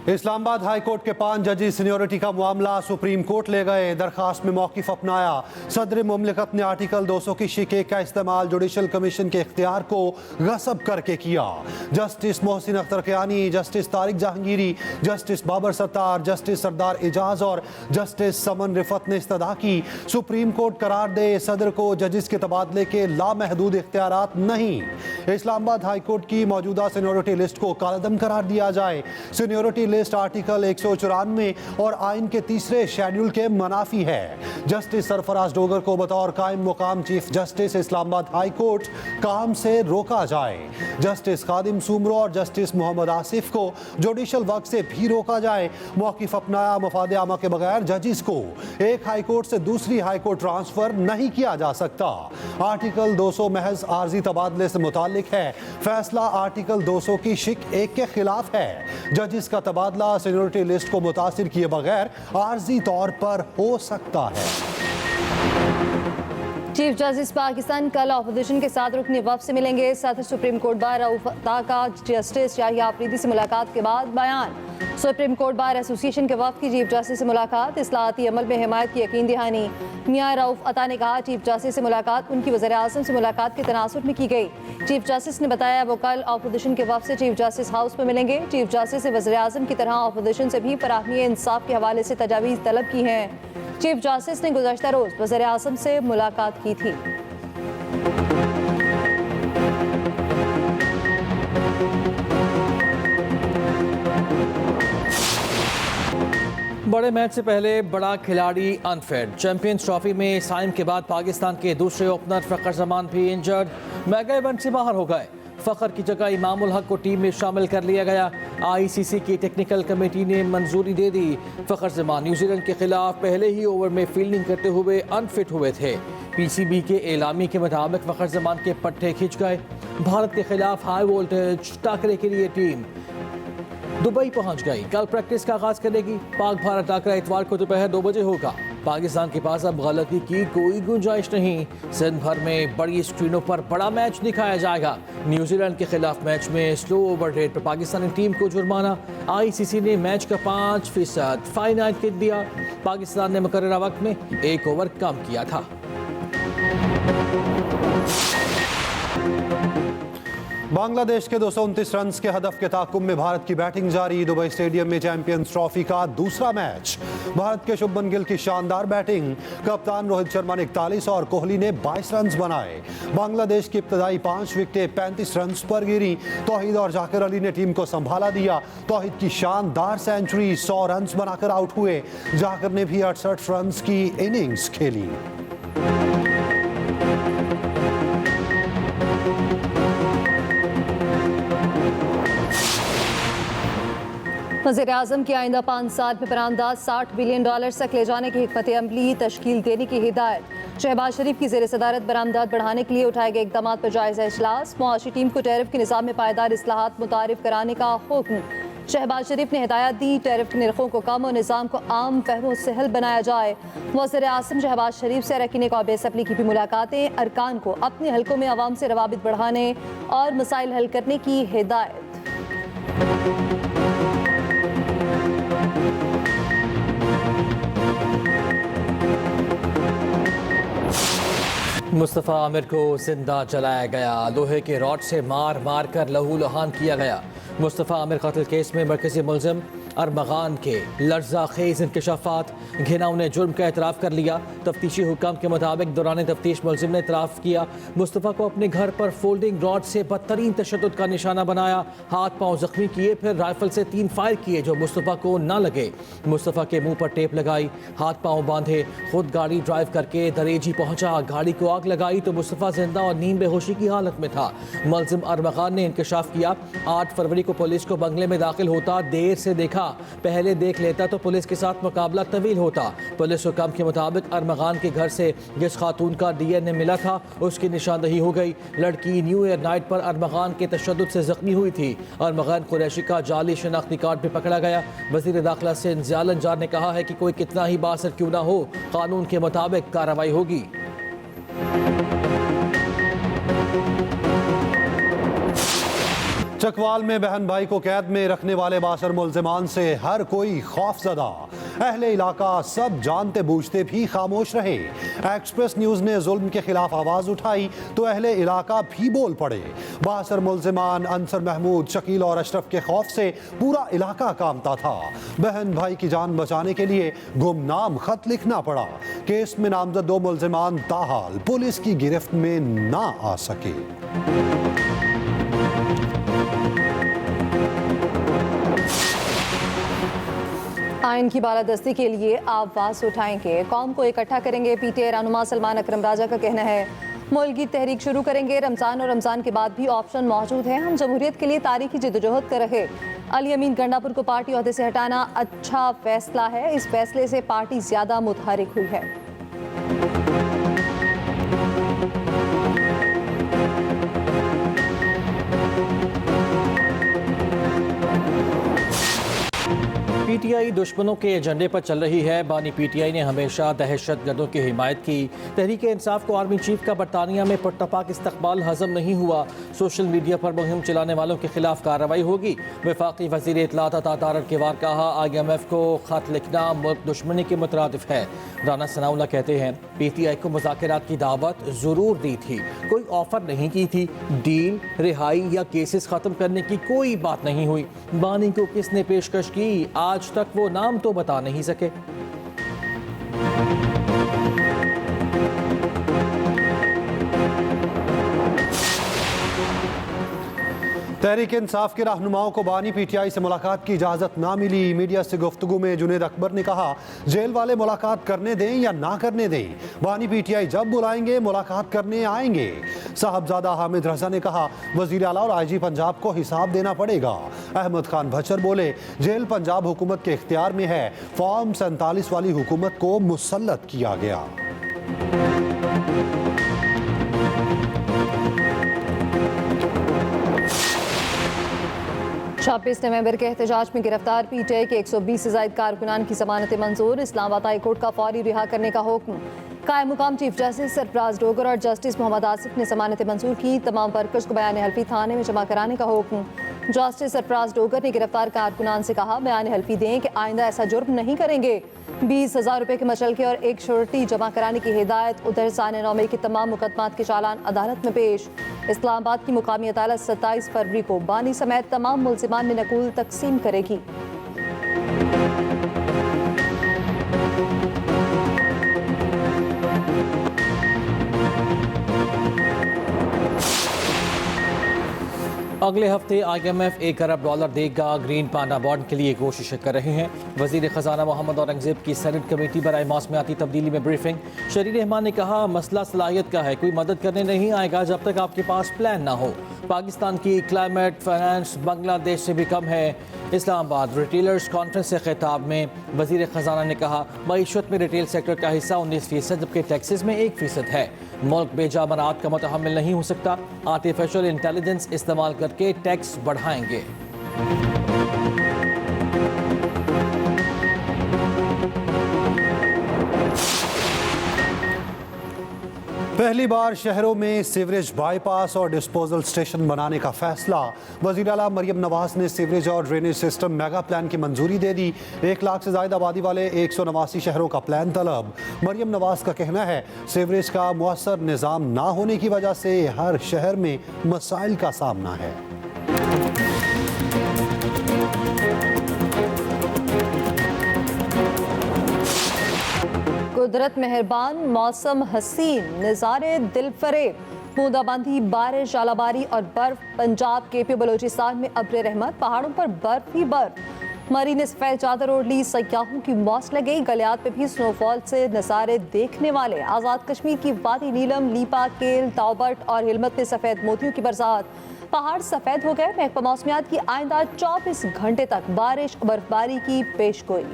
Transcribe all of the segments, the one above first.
Islamabad high court के 5 जजेस seniority का मामला सुप्रीम कोर्ट ले गए। दरखास्त में मौक़िफ़ अपनाया। सदर मुमलिकत ने आर्टिकल 200 की शिके का इस्तेमाल जुडिशल कमीशन के इख्तियार को गसब करके किया। Justice Mohsin Akhtar Kayani, justice Tariq Jahangiri, justice Babar Sattar, justice Sardar Ejaz और जस्टिस समन रिफत ने इस्तदा की। सुप्रीम कोर्ट करार दे सदर को जजेस के तबादले के लामहदूद इख्तियारात नहीं। इस्लामाबाद हाई कोर्ट की मौजूदा सीनियोरिटी लिस्ट को कालअदम करार दिया जाए। सीनियोरिटी लिस्ट आर्टिकल 194 और आइन के तीसरे शेड्यूल के मनाफी है। जस्टिस सरफराज डोगर को बतौर कायम मुकाम chief justice Islamabad high court काम से रोका जाए। जस्टिस खादिम सुमरो और जस्टिस मोहम्मद आसिफ को जुडिशल वर्क से भी रोका जाए। मौक़िफ़ अपनाया, मफाद आमा के बगैर जजिस को एक हाई कोर्ट से दूसरी हाई कोर्ट ट्रांसफर नहीं किया जा सकता। आर्टिकल 200 महज आर्जी तबादले से मुतालिक है। फैसला आर्टिकल 200 की शिक 1 के खिलाफ है। जजिस का तबादला सीनियोरिटी लिस्ट को मुतासिर किए बगैर आर्जी तौर पर हो सकता है। चीफ जस्टिस पाकिस्तान कल अपोजिशन के साथ रुकनी वफ़द से मिलेंगे। सदर सुप्रीम कोर्ट बार रऊफ अता का जस्टिस याहिया अफरीदी से मुलाकात के बाद बयान। सुप्रीम कोर्ट बार एसोसिएशन के वफ़द की चीफ जस्टिस से मुलाकात, इस्लाहाती अमल में हिमायत की यकीन दहानी। मियां रऊफ अता ने कहा चीफ जस्टिस से मुलाकात उनकी वज़ीर आज़म से मुलाकात के तनासुब में की गई। चीफ जस्टिस ने बताया वो कल अपोजिशन के वफ़द से चीफ जस्टिस हाउस में मिलेंगे। चीफ जस्टिस से वज़ीर आज़म की तरह अपोजिशन से भी फराहमी इंसाफ के हवाले से तजावीज़ तलब की हैं। चीफ जस्टिस ने गुज़श्ता रोज़ वज़ीर आज़म से मुलाकात की थी। बड़े मैच से पहले बड़ा खिलाड़ी अनफिट। चैंपियंस ट्रॉफी में साइम के बाद पाकिस्तान के दूसरे ओपनर फ़खर जमान भी इंजर्ड, मेगा इवेंट से बाहर हो गए। फ़खर की जगह इमामुल हक को टीम में शामिल कर लिया गया। ICC की टेक्निकल कमेटी ने मंजूरी दे दी। फ़खर जमान न्यूजीलैंड के खिलाफ पहले ही ओवर में फील्डिंग करते हुए अनफिट हुए थे। PCB के एलामी के मुताबिक फ़खर जमान के पट्टे खिंच गए। भारत के खिलाफ हाई वोल्टेज टाकरे के लिए टीम दुबई पहुंच गई। कल प्रैक्टिस का आगाज करेगी। पाक भारत टाकरा इतवार को दोपहर 2 बजे होगा। पाकिस्तान के पास अब गलती की कोई गुंजाइश नहीं। सिंध भर में बड़ी स्क्रीनों पर बड़ा मैच दिखाया जाएगा। न्यूजीलैंड के खिलाफ मैच में स्लो ओवर रेट पर पाकिस्तानी टीम को जुर्माना। ICC ने मैच का 5% फाइनाइट किक दिया। पाकिस्तान ने मुकर्ररा वक्त में 1 ओवर कम किया था। बांग्लादेश के 229 रन के हदफ के ताकुब में भारत की बैटिंग जारी। दुबई स्टेडियम में चैंपियंस ट्रॉफी का दूसरा मैच। भारत के शुभमन गिल की शानदार बैटिंग। कप्तान रोहित शर्मा ने 41 और कोहली ने 22 रन बनाए। बांग्लादेश की इब्तदाई 5 विकेटें 35 रन पर गिरी। तौहीद और जाकिर अली ने टीम को संभाला दिया। तौहीद की शानदार सेंचुरी, 100 रन बनाकर आउट हुए। जाकिर ने भी 68 रन की इनिंग्स खेली। वज़ीर आज़म की आइंदा 5 साल में बरामदात $60 बिलियन तक ले जाने की हिकमत अमली तश्कील देने की हिदायत। शहबाज शरीफ की ज़ेर सदारत बरामदात बढ़ाने के लिए उठाए गए इक़दाम पर जायज़ा इजलास। मुआशी टीम को टैरिफ के निज़ाम में पायदार इस्लाहात मुतारिफ कराने का हुक्म। शहबाज शरीफ ने हिदायत दी टैरिफ के निर्खों को कम और निज़ाम को आम फहम सहल बनाया जाए। वज़ीर आज़म शहबाज शरीफ से अरकान कौमी असम्बली की भी मुलाकातें। अरकान को अपने हलकों में अवाम से रवाबित बढ़ाने और मसाइल हल करने की हिदायत। मुस्तफ़ा आमिर को जिंदा जलाया गया। लोहे के रॉड से मार मार कर लहूलुहान किया गया। मुस्तफ़ा आमिर कत्ल केस में मरकज़ी मुलज़िम अरमगान के लर्ज़ाखेज़ इंकशाफात। घिनौने ने जुर्म का एतराफ़ कर लिया। तफ्तीशी हुक्म के मुताबिक दौरान तफ्तीश मुलज़िम ने एतराफ़ किया। मुस्तफ़ा को अपने घर पर फोल्डिंग रॉड से बदतरीन तशद्दुद का निशाना बनाया। हाथ पाँव जख्मी किए, फिर राइफल से 3 फायर किए जो मुस्तफ़ा को न लगे। मुस्तफ़ा के मुंह पर टेप लगाई, हाथ पाँव बांधे, खुद गाड़ी ड्राइव करके दरेजी पहुंचा। गाड़ी को आग लगाई तो मुस्तफ़ा जिंदा और नींद बेहोशी की हालत में था। मुलज़िम अरमगान ने इंकशाफ किया। 8 फरवरी को पुलिस को बंगले में दाखिल होता देर से देखा। पहले देख लेता तो पुलिस के साथ मुकाबला तवील होता। पुलिस हुक्म के मुताबिक अरमगान के घर से जिस खातून का DNA मिला था उसकी निशानदही हो गई। लड़की न्यू ईयर नाइट पर अरमगान के तशद्दुद से जख्मी हुई थी। अरमगान कुरैशी का जाली शनाख्ती कार्ड भी पकड़ा गया। वज़ीर दाखिला से इंजियाल अंजार ने कहा है कि कोई कितना ही बासर क्यों ना हो, कानून के मुताबिक कार्रवाई होगी। चकवाल में बहन भाई को कैद में रखने वाले बासर मुल्जिमान से हर कोई खौफजदा। अहले इलाका सब जानते बूझते भी खामोश रहे। एक्सप्रेस न्यूज ने जुल्म के खिलाफ आवाज उठाई तो अहले इलाका भी बोल पड़े। बासर मुल्जिमान अंसर महमूद, शकील और अशरफ के खौफ से पूरा इलाका कांपता था। बहन भाई की जान बचाने के लिए गुमनाम खत लिखना पड़ा। केस में नामजद 2 मुल्जिमान ताहाल पुलिस की गिरफ्त में ना आ सके। आइन की बालादस्ती के लिए आवाज उठाएंगे, कौम को इकट्ठा करेंगे। पीटीआई रहनुमा सलमान अकरम राजा का कहना है मुल्क की तहरीक शुरू करेंगे। रमजान और रमजान के बाद भी ऑप्शन मौजूद है। हम जमहूरियत के लिए तारीखी जद्दोजहद कर रहे। अली अमीन गंडापुर को पार्टी ओहदे से हटाना अच्छा फैसला है। इस फैसले से पार्टी ज्यादा मुतहरिक हुई है। पीटीआई दुश्मनों के एजेंडे पर चल रही है। बानी पीटीआई ने हमेशा दहशतगर्दों की हिमायत की। तहरीक इंसाफ को आर्मी चीफ का बरतानिया में पुरतपाक इस्तकबाल हजम नहीं हुआ। सोशल मीडिया पर मुहिम चलाने वालों के खिलाफ कार्रवाई होगी। वफाकी वज़ीर इत्तलात अता तारड़ केवार कहा, IMF को खत लिखना मुल्क दुश्मनी के मुतरादिफ है। राना सनाउल्लाह कहते हैं पीटीआई को मुज़ाकरात की दावत ज़रूर दी थी, कोई ऑफर नहीं की थी। डील, रिहाई या केसेस ख़त्म करने की कोई बात नहीं हुई। बानी को किसने पेशकश की, आज तक वो नाम तो बता नहीं सके। तहरीक इंसाफ के रहनुमाओं को बानी पीटीआई से मुलाकात की इजाज़त ना मिली। मीडिया से गुफ्तगू में जुनेद अकबर ने कहा, जेल वाले मुलाकात करने दें या ना करने दें, बानी पीटीआई जब बुलाएंगे मुलाकात करने आएंगे। साहबजादा हामिद रजा ने कहा, वज़ीर आला और IG पंजाब को हिसाब देना पड़ेगा। अहमद खान भचर बोले, जेल पंजाब हुकूमत के इख्तियार में है। फॉर्म 47 वाली हुकूमत को मुसल्लत किया गया। 26 नवंबर के एहतजाज में गिरफ्तार पीटीआई के 120 से ज्यादा कारकुनान की जमानत मंजूर। इस्लामाबाद हाई कोर्ट का फौरी रिहा करने का हुक्म। कायम मुकाम चीफ जस्टिस सरफराज डोगर और जस्टिस मोहम्मद आसिफ ने जमानत मंजूर की। तमाम वर्कर्स को बयान हल्फी थाने में जमा कराने का हुक्म। जस्टिस सरफराज डोगर ने गिरफ्तार कारकुनान से कहा, बयान हल्फी दें कि आइंदा ऐसा जुर्म नहीं करेंगे। 20,000 रुपए के मचलके और एक श्योरिटी जमा कराने की हिदायत। उधर साने नौमे के तमाम मुकदमात के चालान अदालत में पेश। इस्लामाबाद की मुकामी अदालत 27 फरवरी को बानी समेत तमाम मुल्जिमान में नकूल तकसीम करेगी। अगले हफ्ते IMF $1 अरब देगा। ग्रीन पांडा बॉन्ड के लिए कोशिशें कर रहे हैं। वजीर खजाना मोहम्मद औरंगजेब की सेनेट कमेटी बराए मौसमियाती तब्दीली में ब्रीफिंग। शरीर रहमान ने कहा, मसला सलाहियत का है, कोई मदद करने नहीं आएगा जब तक आपके पास प्लान ना हो। पाकिस्तान की क्लाइमेट फाइनेंस बांग्लादेश से भी कम है। इस्लामाबाद रिटेलर्स कॉन्फ्रेंस से खिताब में वजीर खजाना ने कहा, मईशत में रिटेल सेक्टर का हिस्सा 19% जबकि टैक्सेस में 1% है। मुल्क बेजा मनात का मुतहम्मिल नहीं हो सकता। आर्टिफिशियल इंटेलिजेंस इस्तेमाल करके टैक्स बढ़ाएंगे। पहली बार शहरों में सीवरेज बाईपास और डिस्पोजल स्टेशन बनाने का फैसला। वज़ीर आला मरियम नवाज ने सीवरेज और ड्रेनेज सिस्टम मेगा प्लान की मंजूरी दे दी। 1 लाख से ज्यादा आबादी वाले 189 शहरों का प्लान तलब। मरियम नवाज का कहना है, सीवरेज का मुअस्सर निज़ाम ना होने की वजह से हर शहर में मसाइल का सामना है। कुदरत मेहरबान, मौसम हसीन, नज़ारे दिल फरेब। बूंदाबांदी, बारिश, आलाबारी और बर्फ। पंजाब, KP, बलोचिस्तान में अब्र रहमत। पहाड़ों पर बर्फ ही बर्फ। मरी ने सफेद चादर ओढ़ ली। सयाहों की मौज लगी। गलियात पे भी स्नोफॉल से नज़ारे देखने वाले। आज़ाद कश्मीर की वादी नीलम, लीपा, केल, ताउबट और हिलमत में सफेद मोतियों की बरसात। पहाड़ सफेद हो गए। महकमा मौसमियात की आइंदा 24 घंटे तक बारिश बर्फबारी की पेशगोई।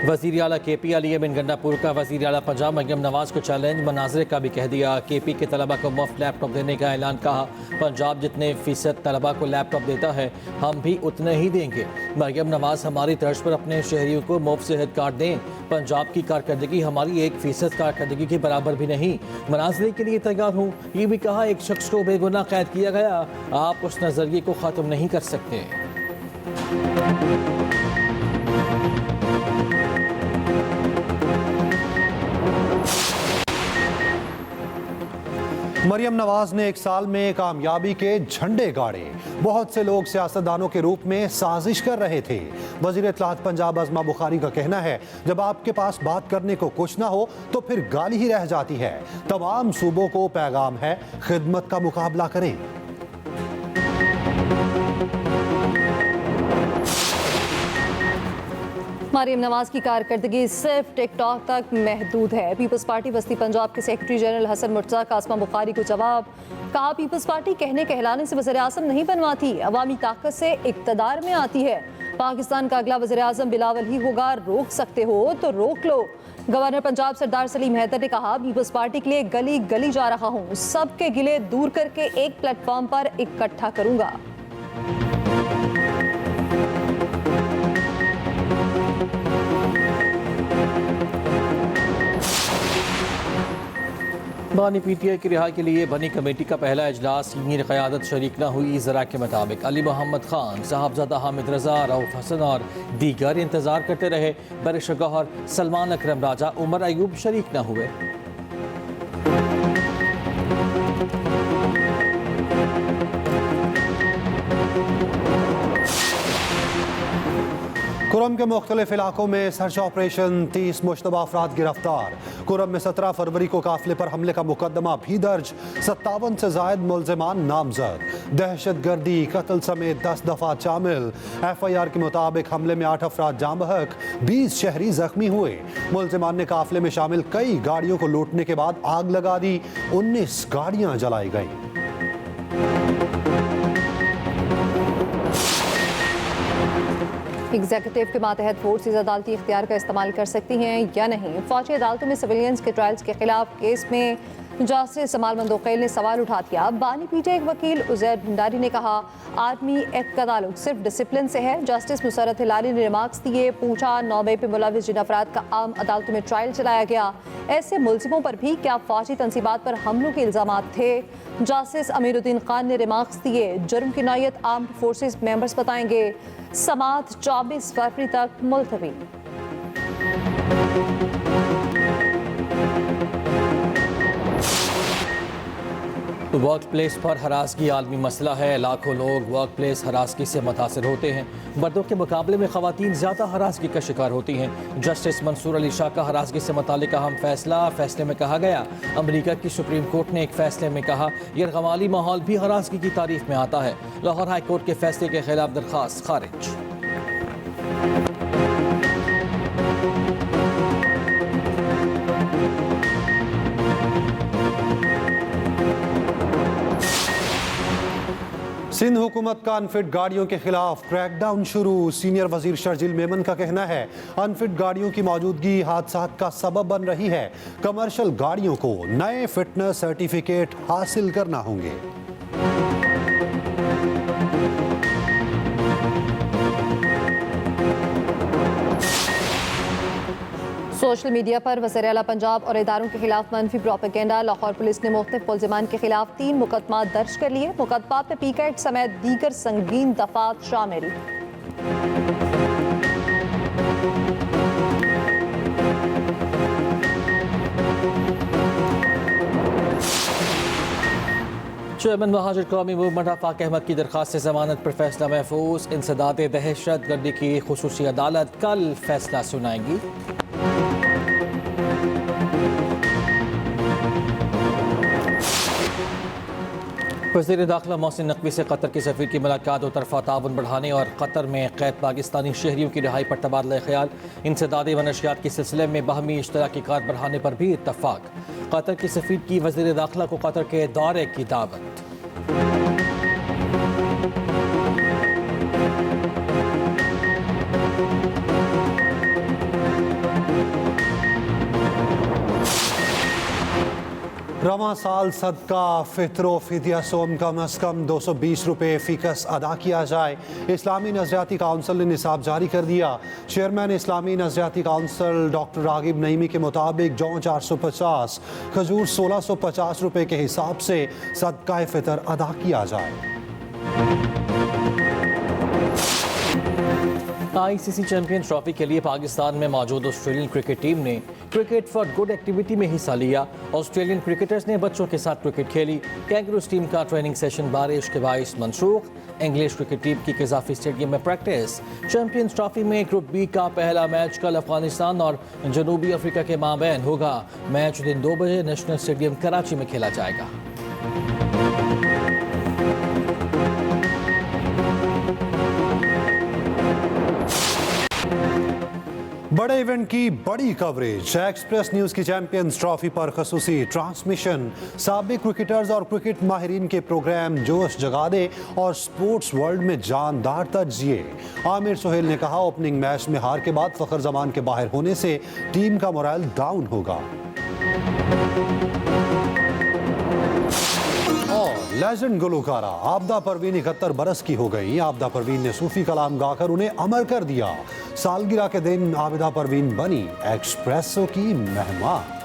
वज़ीर आला KP अली बिन गंडापुर का वज़ीर आला पंजाब मरियम नवाज को चैलेंज, मनाज़िर का भी कह दिया। KP के तलबा को मुफ्त लैपटॉप देने का ऐलान, कहा पंजाब जितने फ़ीसद तलबा को लैपटॉप देता है हम भी उतने ही देंगे। मरियम नवाज हमारी तर्ज पर अपने शहरियों को मुफ्त सेहत कार्ड दें। पंजाब की कारकर्दगी हमारी 1% कारकर्दगी के बराबर भी नहीं। मनाज़िर के लिए तैयार हूँ, ये भी कहा। एक शख्स को बेगुनाह कैद किया गया, आप उस नज़रिए को ख़त्म नहीं कर सकते। मरियम नवाज ने एक साल में कामयाबी के झंडे गाड़े। बहुत से लोग सियासतदानों के रूप में साजिश कर रहे थे। वज़ीर इत्तलात पंजाब अज़मा बुखारी का कहना है, जब आपके पास बात करने को कुछ ना हो तो फिर गाली ही रह जाती है। तमाम सूबों को पैगाम है, खिदमत का मुकाबला करें। मरियम नवाज की कारकर्दगी सिर्फ टिकटॉक तक महदूद है। पीपल्स पार्टी बस्ती पंजाब के सेक्रेटरी जनरल हसन मुर्तज़ा का आसमा बुखारी को जवाब, कहा पीपल्स पार्टी कहने कहलाने से वज़ीर आज़म नहीं बनवाती, अवामी ताकत से इक़्तिदार में आती है। पाकिस्तान का अगला वज़ीर आज़म बिलावल ही होगा, रोक सकते हो तो रोक लो। गवर्नर पंजाब सरदार सलीम हैदर ने कहा, पीपल्स पार्टी के लिए गली गली जा रहा हूँ, सबके गिले दूर करके एक प्लेटफॉर्म पर इकट्ठा करूँगा। बानी PTI की रिहाई के लिए बनी कमेटी का पहला इजलास, सीनियर क़यादत शरीक न हुई। ज़रा के मुताबिक अली मोहम्मद खान, साहबजादा हामिद रजा, रऊफ हसन और दीगर इंतजार करते रहे। बैरिस्टर गौहर, सलमान अकरम राजा, उमर अयूब शरीक न हुए। कुरम के मुख्तलिफ इलाकों में सर्च ऑपरेशन, 30 मुश्तबा अफराद गिरफ्तार। कुरम में 17 फरवरी को काफिले पर हमले का मुकदमा भी दर्ज, 57 से जायद मुल्जिमान नामजद। दहशत गर्दी, कत्ल समेत 10 दफात शामिल। FIR के मुताबिक हमले में 8 अफराद जाँ बहक, 20 शहरी जख्मी हुए। मुल्जिमान ने काफिले में शामिल कई गाड़ियों को लूटने के बाद आग लगा दी, 19 गाड़ियां जलाई गईं। एग्जीक्यूटिव के मातहत फोर्सेज अदालती इख्तियार का इस्तेमाल कर सकती हैं या नहीं। फौजी अदालतों में सिविलियंस के ट्रायल्स के खिलाफ केस में जस्टिस जमाल मंदोकैल ने सवाल उठा दिया। बानी पीटे एक वकील उजैर भंडारी ने कहा, आर्मी एक्ट का ताल्लुक सिर्फ डिसिप्लिन से है। जस्टिस मुसरत हिलाली ने रिमार्क्स दिए, पूछा 9 मई पे मुलविस जिन अफराद का आम अदालतों में ट्रायल चलाया गया, ऐसे मुल्जिमों पर भी क्या फौजी तंसीबात पर हमलों के इल्जामात थे। जस्टिस अमीरुद्दीन खान ने रिमार्क्स दिए, जुर्म की नौयत आर्म्ड फोर्सेज मेंबर्स बताएंगे। समात 24 फरवरी तक मुलतवी। वर्क प्लेस पर हरासगी आलमी मसला है। लाखों लोग वर्क प्लेस हरासगी से मुतासर होते हैं। मर्दों के मुकाबले में ख़वातीन ज़्यादा हरासगी का शिकार होती हैं। जस्टिस मंसूर अली शाह का हरासगी से मुतालिक अहम फैसले में कहा गया, अमरीका की सुप्रीम कोर्ट ने एक फैसले में कहा, यरगमाली माहौल भी हरासगी की तारीफ में आता है। लाहौर हाई कोर्ट के फैसले के खिलाफ दरख्वास्त खारिज। सिंध हुकूमत का अनफिट गाड़ियों के खिलाफ क्रैकडाउन शुरू। सीनियर वजीर शर्जिल मेमन का कहना है, अनफिट गाड़ियों की मौजूदगी हादसात का सबब बन रही है। कमर्शियल गाड़ियों को नए फिटनेस सर्टिफिकेट हासिल करना होंगे। सोशल मीडिया पर वज़ीर आला पंजाब और इदारों के खिलाफ मनफी प्रोपेगेंडा। लाहौर पुलिस ने मुख्तलिफ मुल्जिमान के खिलाफ 3 मुकदमा दर्ज कर लिए। मुकदमात में पीका एक्ट समेत दीगर संगीन दफात शामिल। चेयरमैन महाजिर कौमी मूवमेंट आफाक अहमद की दरख्वास्त से जमानत पर फैसला महफूज। इंसदाद दहशत गर्दी की खुसूसी अदालत कल फैसला सुनाएगी। वज़ीर दाखिला मोहसिन नकवी से कतर के सफ़ीर की मुलाकात, दो तरफ़ा ताउन बढ़ाने और कतर में कैद पाकिस्तानी शहरियों की रिहाई पर तबादला ख्याल। इंसदाद व नशियात के सिलसिले में बाहमी इश्तराकी कार बढ़ाने पर भी इत्तफाक। कतर के सफ़ीर की वज़ीर दाखिला को कतर के दौरे की दावत। रवा साल सदका फित्रो फिदिया सोम कम अज़ कम 220 रुपये फ़ीकस अदा किया जाए। इस्लामी नज़रियाती काउंसिल ने निसाब जारी कर दिया। चेयरमैन इस्लामी नज़रियाती काउंसिल डॉक्टर रागिब नईमी के मुताबिक जौ 450, खजूर 1650 रुपये के हिसाब से सदका फ़ितर अदा किया जाए। आईसीसी चैंपियंस ट्रॉफी के लिए पाकिस्तान में मौजूद ऑस्ट्रेलियन क्रिकेट टीम ने क्रिकेट फॉर गुड एक्टिविटी में हिस्सा लिया। ऑस्ट्रेलियन क्रिकेटर्स ने बच्चों के साथ क्रिकेट खेली। कैंगरूज टीम का ट्रेनिंग सेशन बारिश के बाइस मनसूख। इंग्लिश क्रिकेट टीम की कज़ाफी स्टेडियम में प्रैक्टिस। चैंपियंस ट्रॉफी में ग्रुप बी का पहला मैच कल अफगानिस्तान और जनूबी अफ्रीका के माबैन होगा। मैच दिन 2 बजे नेशनल स्टेडियम कराची में खेला जाएगा। बड़े इवेंट की बड़ी कवरेज। एक्सप्रेस न्यूज की चैंपियंस ट्रॉफी पर खसूसी ट्रांसमिशन। साबिक क्रिकेटर्स और क्रिकेट माहिरीन के प्रोग्राम जोश जगा दे और स्पोर्ट्स वर्ल्ड में जानदार तजिए। आमिर सुहेल ने कहा, ओपनिंग मैच में हार के बाद फखर जमान के बाहर होने से टीम का मोराल डाउन होगा। और लेजेंड गुलकारा आबदा परवीन 71 बरस की हो गई। आबदा परवीन ने सूफी कलाम गाकर उन्हें अमर कर दिया। सालगिरह के दिन आबिदा परवीन बनी एक्सप्रेसो की मेहमान।